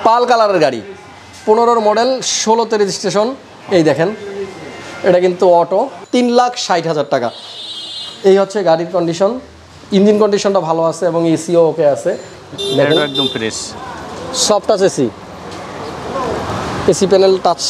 পাল কালারের গাড়ি, 15 মডেল, 16তে রেজিস্ট্রেশন। এই দেখেন, এটা কিন্তু অটো, 3,60,000 টাকা। এই হচ্ছে গাড়ির কন্ডিশন। ইঞ্জিন কন্ডিশনটা ভালো আছে এবং এসিও ওকে আছে, একদম fresh. Soft touch AC, AC panel touch,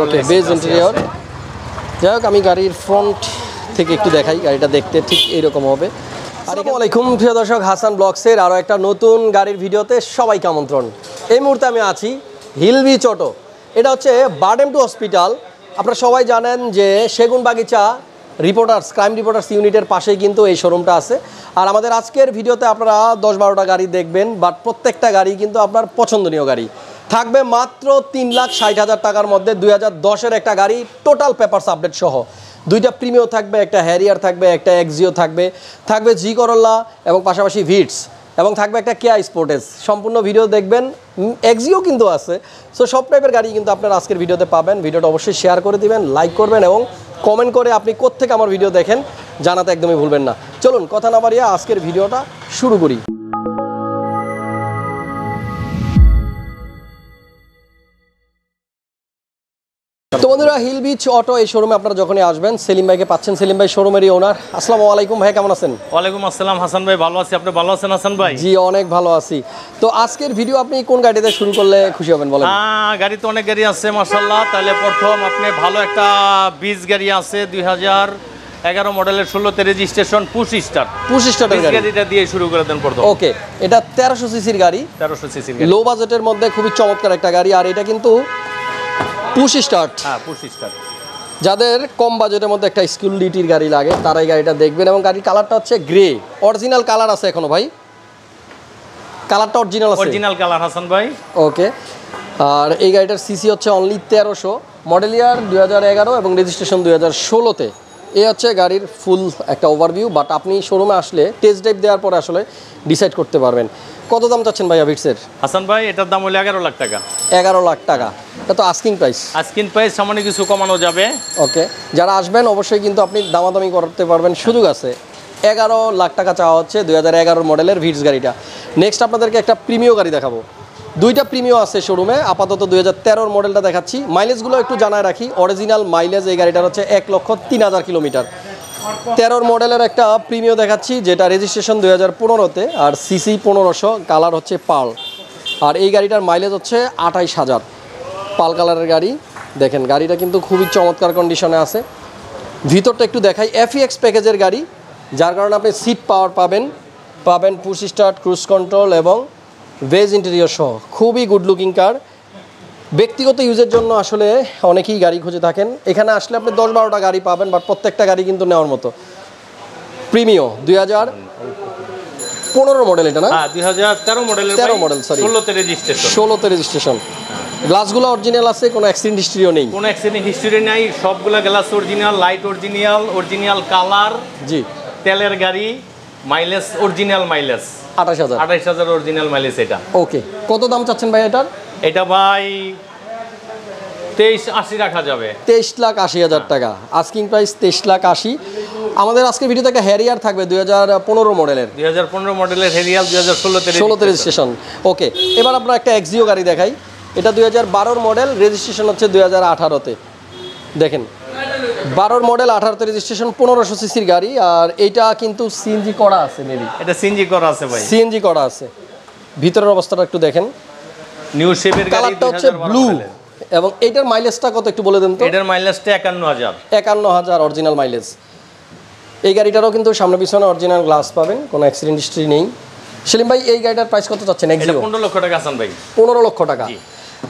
okay, beige interior. যাই হোক, আমি গাড়ির ফ্রন্ট থেকে একটু দেখাই, গাড়িটা দেখতে ঠিক এইরকম হবে। আসসালামু আলাইকুম প্রিয় দর্শক, হাসান ব্লগসের আরও একটা নতুন গাড়ির ভিডিওতে সবাইকে আমন্ত্রণ। এই মুহূর্তে আমি আছি হিল বিচ অটো। এটা হচ্ছে বারডেম টু হসপিটাল। আপনারা সবাই জানেন যে সেগুনবাগিচা রিপোর্টার্স, ক্রাইম রিপোর্টার্স ইউনিটের পাশেই কিন্তু এই শোরুমটা আছে। আর আমাদের আজকের ভিডিওতে আপনারা 10-12টা গাড়ি দেখবেন, বাট প্রত্যেকটা গাড়ি কিন্তু আপনার পছন্দনীয় গাড়ি থাকবে। মাত্র 3,60,000 টাকার মধ্যে 2010-এর একটা গাড়ি, টোটাল পেপারস আপডেট সহ। 2টা প্রিমিও থাকবে, একটা হ্যারিয়ার থাকবে, একটা এক্সিও থাকবে, থাকবে জি করোলা এবং পাশাপাশি ভিটস, এবং থাকবে একটা কেয়া স্পোর্টেজ। সম্পূর্ণ ভিডিও দেখবেন, এক্সিও কিন্তু আছে। সো সব টাইপের গাড়ি কিন্তু আপনারা আজকের ভিডিওতে পাবেন। ভিডিওটা অবশ্যই শেয়ার করে দিবেন, লাইক করবেন এবং কমেন্ট করে আপনি কোত্থেকে আমার ভিডিও দেখেন জানাতে একদমই ভুলবেন না। চলুন কথা না বাড়িয়ে আজকের ভিডিওটা শুরু করি। তো বন্ধুরা, হিল বিচ অটো এই শোরুমে আপনারা যখনই আসবেন, সেলিম ভাইকে পাচ্ছেন। সেলিম ভাই শোরুমেরই ওনার। আসসালামু আলাইকুম ভাই, কেমন আছেন? ওয়ালাইকুম আসসালাম হাসান ভাই, ভালো আছি। আপনি ভালো আছেন হাসান ভাই? জি, অনেক ভালো আছি। তো আজকের ভিডিও আপনি কোন গাড়িতে শুরু করলে খুশি হবেন বলেন? গাড়ি তো অনেক গাড়ি আছে মাশাআল্লাহ। তাহলে প্রথম আপনি ভালো একটা বিচ গাড়ি আছে, 2011 মডেলের, 16তে রেজিস্ট্রেশন, পুশ স্টার্টের গাড়িটা দিয়ে শুরু করে দেন প্রথম। ওকে, এটা 1300 সিসির গাড়ি, 1300 সিসির গাড়ি, লো বাজেটের মধ্যে খুবই চমৎকার একটা গাড়ি। আর এটা কিন্তু পুশ স্টার্ট। হ্যাঁ, পুশ স্টার্ট। যাদের কম বাজেটের মধ্যে একটা স্কুল ডিটির গাড়ি লাগে তারা এই গাড়িটা দেখবেন। এবং গাড়ির কালারটা হচ্ছে গ্রে, অরিজিনাল কালার আছে এখনো ভাই, কালারটা অরিজিনাল আছে, অরিজিনাল কালার হাসান ভাই। ওকে। আর এই গাড়িটার সিসি হচ্ছে অনলি 1300, মডেল ইয়ার 2011 এবং রেজিস্ট্রেশন 2016তে। এই হচ্ছে গাড়ির ফুল একটা ওভারভিউ। বাট আপনি শোরুমে আসলে টেস্ট ড্রাইভ দেওয়ার পরে আসলে ডিসাইড করতে পারবেন। কত দাম চাচ্ছেন ভাইয়া ভিটসের? হাসান ভাই, এটার দাম হলো 11 লাখ টাকা। 11 লাখ টাকা, এটা তো আস্কিং প্রাইস। আস্কিং প্রাইস, সামান্য কিছু কমানো যাবে। ওকে, যারা আসবেন অবশ্যই কিন্তু আপনি দামাদামি করতে পারবেন, সুযোগ আছে। 11 লাখ টাকা চাওয়া হচ্ছে 2011 মডেলের ভিটস গাড়িটা। নেক্সট আপনাদেরকে একটা প্রিমিয় গাড়ি দেখাবো। 2টা প্রিমিয় আছে শোরুমে, আপাতত 2013 মডেলটা দেখাচ্ছি। মাইলেজগুলো একটু জানায় রাখি, অরিজিনাল মাইলেজ এই গাড়িটার হচ্ছে 1,03,000 কিলোমিটার। 13 মডেলের একটা প্রিমিয় দেখাচ্ছি, যেটা রেজিস্ট্রেশন 2015তে, আর সিসি 1500, কালার হচ্ছে পাল। আর এই গাড়িটার মাইলেজ হচ্ছে 28,000। পাল কালারের গাড়ি দেখেন, গাড়িটা কিন্তু খুবই চমৎকার কন্ডিশনে আছে। ভিতরটা একটু দেখাই, এফইএক্স প্যাকেজের গাড়ি, যার কারণে আপনি সিট পাওয়ার পাবেন পুশ স্টার্ট, ক্রুজ কন্ট্রোল এবং ভেজ ইন্টেরিয়র সহ। খুবই গুড লুকিং কার। ব্যক্তিগত ইউজের জন্য আসলে অনেকেই গাড়ি খুঁজে থাকেন, এখানে আসলে আপনি 10-12টা গাড়ি পাবেন, বাট প্রত্যেকটা গাড়ি কিন্তু নেওয়ার মতো। প্রিমিও 2015 মডেল, এটা না? 2013 মডেলের, 13 মডেল, সরি, 16তে রেজিস্ট্রেশন। গ্লাসগুলো অরিজিনাল আছে, কোনো অ্যাক্সিডেন্ট হিস্ট্রিও নেই? কোনো অ্যাক্সিডেন্ট হিস্ট্রি নাই, সবগুলা glass original, light original colour. জি, তেলের গাড়ি, mileage original mileage 28,000 original mileage এটা। ওকে, কত দাম চাচ্ছেন ভাই এটার? এটা ভাই 23,80 রাখা যাবে। 23,80,000 টাকা আস্কিং প্রাইস, 23,80,000। আমাদের আজকের ভিডিওতে একটা হ্যারিয়ার থাকবে 2015 মডেলের, 2015 মডেলের হ্যারিয়ার, 2016তে রেজিস্ট্রেশন। ওকে, এবার আমরা একটা এক্সিও গাড়ি দেখাই। এটা 2012 মডেল, রেজিস্ট্রেশন হচ্ছে 2018তে। দেখেন, 12 মডেল, 18তে রেজিস্ট্রেশন, 1500 সিসির গাড়ি। আর এইটা কিন্তু সিএনজি করা আছে, মেবি এটা সিএনজি করা আছে ভাই, সিএনজি করা আছে। ভিতরের অবস্থাটা একটু দেখেন, নিউ শেপের গাড়ি, কালারটা হচ্ছে ব্লু। এবং এইটার মাইলেজটা কত একটু বলে দেন তো? এটার মাইলেজটা 51,000 অরিজিনাল মাইলেজ। এই গাড়িটারও কিন্তু সামনে পিছনে অরিজিনাল গ্লাস পাবেন, কোনো অ্যাক্সিডেন্ট হিস্ট্রি নেই। সেলিম ভাই, এই গাড়িটার প্রাইস কত চাচ্ছেন? এটা 15 লক্ষ টাকা আছেন ভাই, 15 লক্ষ টাকা।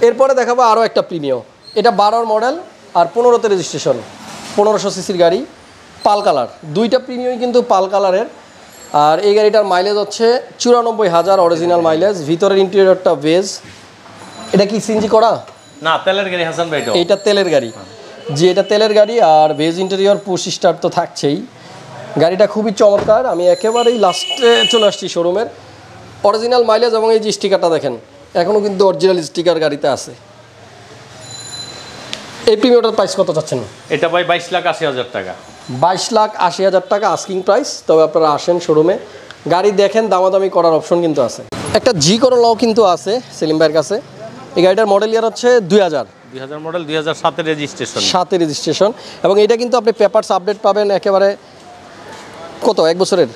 এরপরে দেখাবো আরও একটা প্রিমিয়, এটা 12 মডেল আর 15তে রেজিস্ট্রেশন, 1500 সিসির গাড়ি, পাল কালার। 2টা প্রিমিয়ই কিন্তু পাল কালারের। আর এই গাড়িটার মাইলেজ হচ্ছে 94,000 অরিজিনাল মাইলেজ। ভিতরের ইন্টেরিয়রটা ভেজ। এটা কি সিএনজি করা? না, তেলের গাড়ি হাসান ভাই। এটা তেলের গাড়ি, জি, এটা তেলের গাড়ি। আর ভেজ ইন্টেরিয়র, পুশ স্টার্ট তো থাকছেই। গাড়িটা খুবই চমৎকার। আমি একেবারেই লাস্টে চলে আসছি শোরুমের। অরিজিনাল মাইলেজ এবং এই যে স্টিকারটা দেখেন, এখনও কিন্তু অরিজিনাল স্টিকার গাড়িতে আছে। এই প্রিমিয়ারটার প্রাইস কত চাচ্ছেন? এটা ভাই 22,80,000 টাকা। 22,80,000 টাকা আস্কিং প্রাইস। তবে আপনারা আসেন শোরুমে, গাড়ি দেখেন, দামাদামি করার অপশন কিন্তু আছে। একটা জি করলাও কিন্তু আছে সেলিম ভাইয়ের কাছে। এই গাড়িটার মডেল ইয়ার হচ্ছে 2000 মডেল, 2007 এর রেজিস্ট্রেশন। 7 এর রেজিস্ট্রেশন এবং এটা কিন্তু আপনি পেপারস আপডেট পাবেন একেবারে কত 1 বছরের।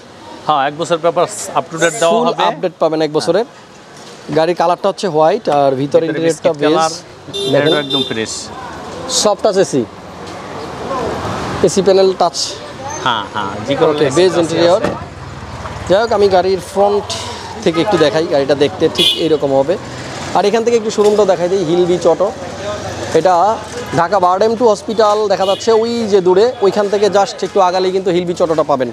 হ্যাঁ, 1 বছর পেপারস আপ টু ডেট দেওয়া হবে, আপডেট পাবেন 1 বছরের। গাড়ির কালারটা হচ্ছে হোয়াইট আর ভিতরে ইন্টেরিয়রটা বেজ একদম fresh, soft touch AC panel touch. হ্যাঁ হ্যাঁ, জি করলে বেজ ইন্টেরিয়র। যাই হোক আমি গাড়ির ফ্রন্ট থেকে একটু দেখাই, গাড়িটা দেখতে ঠিক এইরকম হবে। আর এখান থেকে একটু শোরুমটাও দেখাই দিই, হিল বিচ অটো। এটা ঢাকা বারডেম টু হসপিটাল দেখা যাচ্ছে ওই যে দূরে, ওইখান থেকে জাস্ট একটু আগালেই কিন্তু হিল বিচ অটোটা পাবেন।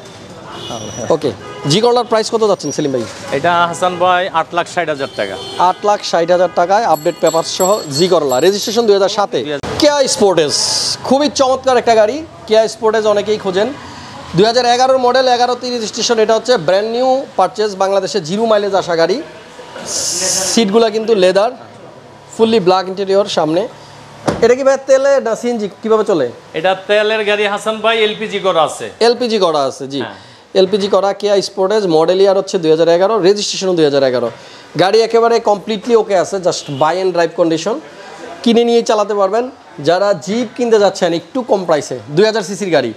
ওকে, জি করলার প্রাইস কত যাচ্ছেন সেলিম ভাই? এটা হাসান ভাই 8,60,000 টাকা। 8,60,000 টাকায় আপডেট পেপার সহ জি করলা, রেজিস্ট্রেশন 2007-এ। কেয়া স্পোর্টেজ খুবই চমৎকার একটা গাড়ি। কেয়া স্পোর্টেজ অনেকেই খোঁজেন, 2011 মডেল, 11তে রেজিস্ট্রেশন। এটা হচ্ছে ব্র্যান্ড নিউ পারচেজ, বাংলাদেশে 0 মাইলেজ আসা গাড়ি। সিটগুলো কিন্তু লেদার, ফুললি ব্ল্যাক ইন্টেরিয়র সামনে। এটা কি ভাই তেলে না সিএনজি কিভাবে চলে? এটা তেলের গাড়ি হাসান ভাই, এলপিজি করা আছে। এলপিজি করা আছে, জি এলপিজি করা। কেয়া স্পোর্টেজ, মডেল ইয়ার হচ্ছে 2011, রেজিস্ট্রেশনও 2011। গাড়ি একেবারে কমপ্লিটলি ওকে আছে, just buy and drive condition, কিনে নিয়ে চালাতে পারবেন। যারা জিপ কিনতে যাচ্ছেন একটু কম প্রাইসে, 2000 সিসির গাড়ি,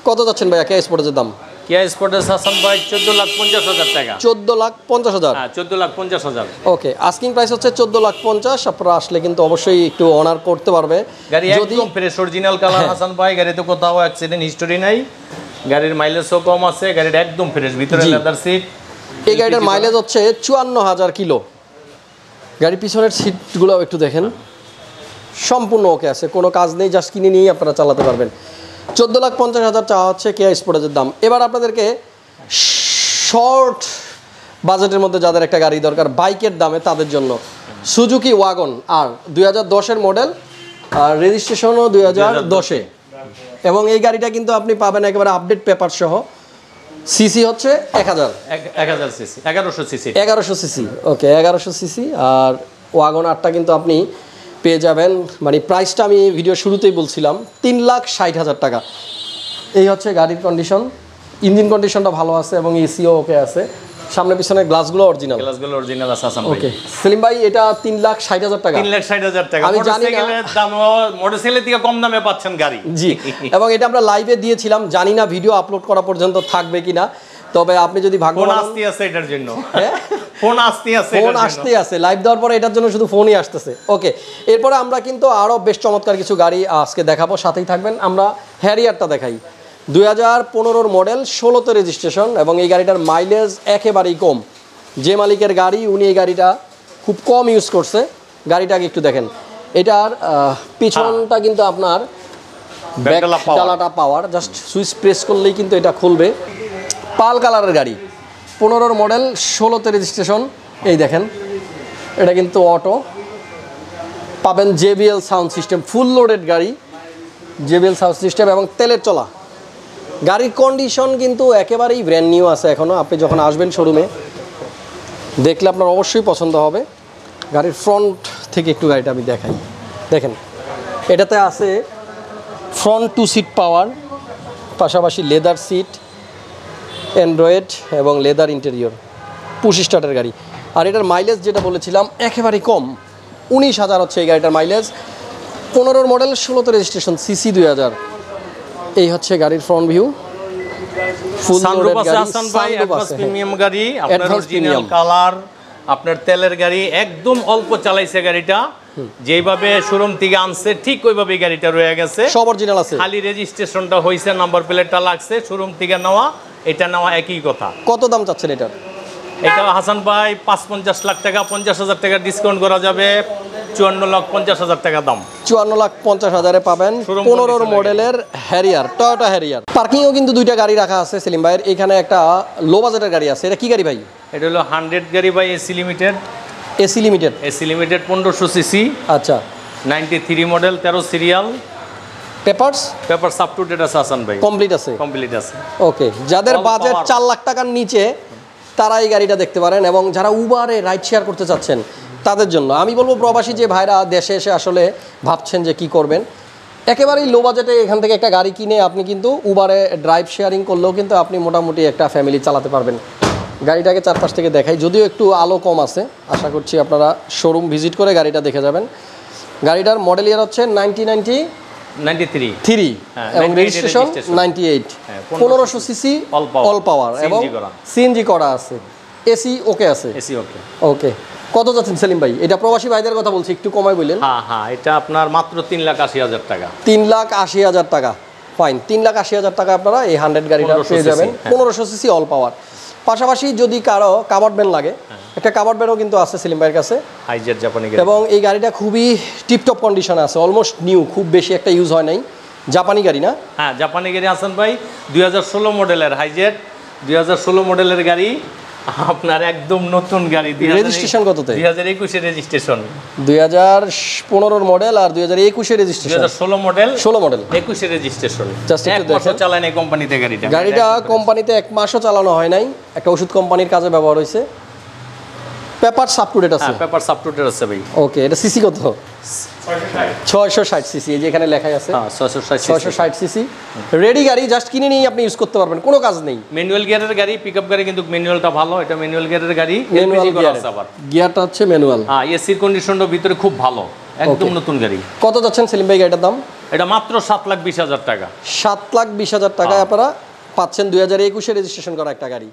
কত যাচ্ছেন ভাইয়া কেয়া স্পোর্টেজের দাম? কেয়া স্পোর্টেজ হাসান ভাই 14,50,000 টাকা। 14,50,000? হ্যাঁ, 14,50,000। ওকে, আস্কিং প্রাইস হচ্ছে 14,50,000। আপনারা আসলে কিন্তু অবশ্যই একটু অনার করতে পারবে। গাড়ি একদম ফ্রেশ, অরিজিনাল কালার হাসান ভাই। গাড়িতে কোথাও অ্যাক্সিডেন্ট হিস্টোরি নাই, গাড়ির মাইলেজও কম আছে, গাড়িটা একদম ফ্রেশ, ভিতরে লেদার সিট। এই গাড়িটার মাইলেজ হচ্ছে 54,000 কিলো। গাড়ির পিছনের সিটগুলো একটু দেখেন, সম্পূর্ণ ওকে আছে, কোনো কাজ নেই, জাস্ট কিনে নিয়েই আপনারা চালাতে পারবেন। 14,50,000 চাওয়া হচ্ছে কেয়া স্পোর্টেজের দাম। এবার আপনাদেরকে শর্ট বাজেটের মধ্যে যাদের একটা গাড়ি দরকার বাইকের দামে, তাদের জন্য সুজুকি ওয়াগন আর 2010-এর মডেল, আর রেজিস্ট্রেশনও 2010-এ। এবং এই গাড়িটা কিন্তু আপনি পাবেন একেবারে আপডেট পেপার সহ। সিসি হচ্ছে 1100 সিসি, 1100 সিসি। ওকে, 1100 সিসি। আর ওয়াগন আরটা কিন্তু আপনি পেয়ে যাবেন, মানে প্রাইসটা আমি ভিডিও শুরুতেই বলছিলাম, 3,60,000 টাকা। এই হচ্ছে গাড়ির কন্ডিশন, ইঞ্জিন কন্ডিশনটা ভালো আছে এবং এসিও ওকে আছে। সামনে পিছনে গ্লাসগুলো অরিজিনাল আছে আসাম ভাই। ওকে সেলিম ভাই, এটা 3,60,000 টাকা। 3,60,000 টাকা আমি জানি না দাম, মোটরসাইকেলের থেকে কম দামে পাচ্ছেন গাড়ি। জি, এবং এটা আমরা লাইভে দিয়েছিলাম, জানি না ভিডিও আপলোড করা পর্যন্ত থাকবে কিনা। তবে আপনি যদি ভাগ্যবান, ফোন আসতে আছে এটার জন্য, ফোন আসতে আছে লাইভ দেওয়ার পরে এটার জন্য শুধু ফোনই আসতেছে। ওকে, এরপরে আমরা কিন্তু আরও বেশ চমৎকার কিছু গাড়ি আজকে দেখাবো, সাথেই থাকবেন। আমরা হ্যারিয়ারটা দেখাই, 2015 মডেল, 16তে রেজিস্ট্রেশন এবং এই গাড়িটার মাইলেজ একেবারেই কম। যে মালিকের গাড়ি উনি এই গাড়িটা খুব কম ইউজ করছে। গাড়িটাকে একটু দেখেন, এটার পিছনটা কিন্তু আপনার ডালাটা পাওয়ার, জাস্ট সুইচ প্রেস করলেই কিন্তু এটা খুলবে। পাল কালারের গাড়ি, 15 মডেল, 16তে রেজিস্ট্রেশন। এই দেখেন, এটা কিন্তু অটো, পাবেন JBL সাউন্ড সিস্টেম, ফুল লোডেড গাড়ি, JBL সাউন্ড সিস্টেম এবং তেলের চলা। গাড়ির কন্ডিশন কিন্তু একেবারেই ব্র্যান্ড নিউ আছে এখনও। আপনি যখন আসবেন শোরুমে দেখলে আপনার অবশ্যই পছন্দ হবে। গাড়ির ফ্রন্ট থেকে একটু গাড়িটা আমি দেখাই, দেখেন এটাতে আছে ফ্রন্ট 2 সিট পাওয়ার, পাশাপাশি লেদার সিট, অ্যান্ড্রয়েড এবং লেদার ইন্টেরিয়র, পুশ স্টার্টের গাড়ি। আর এটার মাইলেজ যেটা বলেছিলাম একেবারেই কম, 19,000 হচ্ছে এই গাড়িটার মাইলেজ। 15 মডেল, 16তে রেজিস্ট্রেশন, সিসি 2000। এই হচ্ছে গাড়ির ফ্রন্ট ভিউ, ফুল লোডেড গাড়ি, অ্যাডভান্স প্রিমিয়াম গাড়ি, আপনার অরিজিনাল কালার, আপনার তেলের গাড়ি, একদম অল্প চালাইছে গাড়িটা, যেভাবে শোরুম থেকে আনছে ঠিক ওইভাবেই গাড়িটা রয়ে গেছে, সব অরিজিনাল আছে। খালি রেজিস্ট্রেশনটা হইছে, নাম্বার প্লেটটা লাগছে, শোরুম থেকে নেওয়া, এটা নেওয়া একই কথা। কত দাম চাচ্ছেন এটার? এটা হাসান ভাই 55 লাখ টাকা, 50,000 টাকা ডিসকাউন্ট করা যাবে, 54,50,000 টাকা দাম। 54,50,000-এ পাবেন 15 মডেলের হ্যারিয়ার, টয়োটা হ্যারিয়ার। পার্কিংও কিন্তু দুইটা গাড়ি রাখা আছে সেলিম ভাইয়ের। এখানে একটা লো বাজেটের গাড়ি আছে, এটা কি গাড়ি ভাই? এটা হলো 100 গাড়ি ভাই, AC limited. AC limited? AC limited 1500 CC. আচ্ছা, 93 model, 13 serial. Papers up to date আছে হাসান ভাই, কমপ্লিট আছে। ওকে, যাদের বাজেট 4 লাখ টাকার নিচে তারা এই গাড়িটা দেখতে পারেন। এবং যারা উবারে রাইড শেয়ার করতে চাচ্ছেন তাদের জন্য আমি বলবো, প্রবাসী যে ভাইরা দেশে এসে আসলে ভাবছেন যে কি করবেন, একেবারেই লো বাজেটে এখান থেকে একটা গাড়ি কিনে আপনি কিন্তু উবারে ড্রাইভ শেয়ারিং করলেও কিন্তু আপনি মোটামুটি একটা ফ্যামিলি চালাতে পারবেন। গাড়িটাকে চারপাশ থেকে দেখাই, যদিও একটু আলো কম আছে, আশা করছি আপনারা শোরুম ভিজিট করে গাড়িটা দেখে যাবেন। গাড়িটার মডেল ইয়ার হচ্ছে 1993 এবং রেজিস্ট্রেশন 98, 1500 সিসি অল পাওয়ার এবং সিএনজি করা আছে, এসি ওকে আছে। ওকে, কত যাচ্ছেন সেলিম ভাই? এটা প্রবাসী ভাইদের কথা বলছি, একটু কমাই বললেন। হ্যাঁ, এটা আপনার মাত্র 3,80,000 টাকা। 3,80,000 টাকা, ফাইন। 3,80,000 টাকা আপনারা এই 100 গাড়িটা পেয়ে যাবেন, 1500 সিসি অল পাওয়ার। পাশাপাশি যদি কারো কাভার্ড ভ্যান লাগে, একটা কাভার্ড ভ্যানও কিন্তু আছে সেলিম ভাইয়ের কাছে, হাইজেট জাপানি গাড়ি, এবং এই গাড়িটা খুবই টিপটপ কন্ডিশনে আছে, অলমোস্ট নিউ, খুব বেশি একটা ইউজ হয় নাই। জাপানি গাড়ি না? হ্যাঁ, জাপানি গাড়ি হাসান ভাই, 2016 মডেলের হাইজেট, 2016 মডেলের গাড়ি, আপনার একদম নতুন গাড়ি। রেজিস্ট্রেশন কততে? 2021 এর রেজিস্ট্রেশন। 2015 রের মডেল আর 2021 এর রেজিস্ট্রেশন। 2016 মডেল, 21 এর রেজিস্ট্রেশন। জাস্ট একটু দেখেন, চালানো কোম্পানিতে গাড়িটা। গাড়িটা কোম্পানিতে 1 মাসও চালানো হয় নাই, একটা ওষুধ কোম্পানির কাজে ব্যবহার হয়েছে। পেপার আপ টু ডেট আছে? হ্যাঁ, পেপার আপ টু ডেট আছে ভাই। ওকে, এটা সিসি কত? 660 সিসি, এই যে এখানে লেখাই আছে। হ্যাঁ, 660 সিসি। রেডি গাড়ি, জাস্ট কিনে নিয়ে আপনি ইউজ করতে পারবেন, কোনো কাজ নেই। ম্যানুয়াল গিয়ারের গাড়ি, পিকআপ গাড়ি, কিন্তু ম্যানুয়ালটা ভালো, এটা ম্যানুয়াল গিয়ারের গাড়ি, এলপিজি করা আছে আবার। গিয়ারটা হচ্ছে ম্যানুয়াল। হ্যাঁ, এসির কন্ডিশনটা ভিতরে খুব ভালো, একদম নতুন গাড়ি। কত যাচ্ছেন সেলিম ভাই গাড়িটার দাম? এটা মাত্র 7,20,000 টাকা। 7,20,000 টাকায় আপনারা পাচ্ছেন 2021 এ রেজিস্ট্রেশন করা একটা গাড়ি।